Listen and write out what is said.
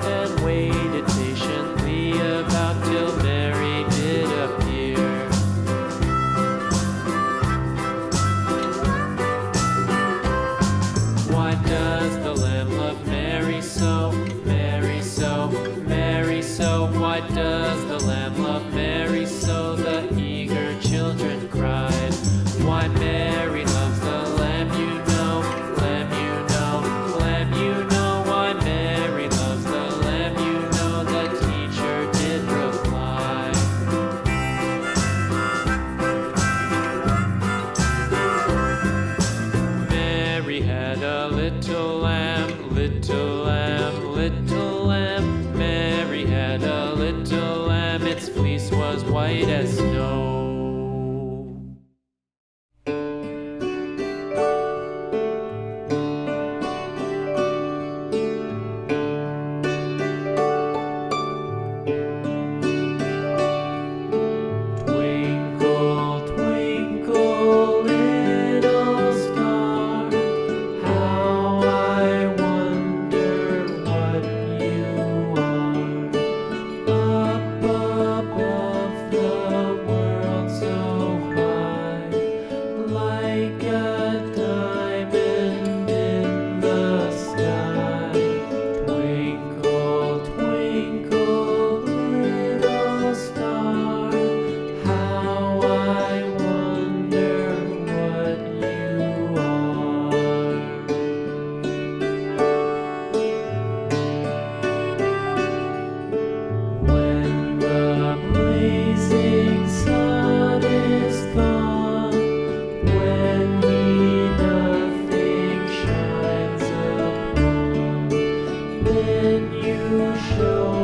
and waited patiently about till Mary did appear. Why does the Lamb love Mary so, Mary so, Mary so? Why does the Lamb love Mary so? The eager children cried. Why Mary loves the Lamb, you know, Lamb, you know, Lamb, you know. Why Mary loves the Lamb, you know, the teacher did reply. Mary had a little lamb, little lamb, little lamb. Mary had a little lamb, its fleece was white as snow. Twinkle, twinkle, little star, how I wonder what you are. Up above the world so high, like a diamond in the sky. Twinkle, twinkle, little star, how I wonder what you are. When the blazing sun is gone, when he nothing shines upon, then you show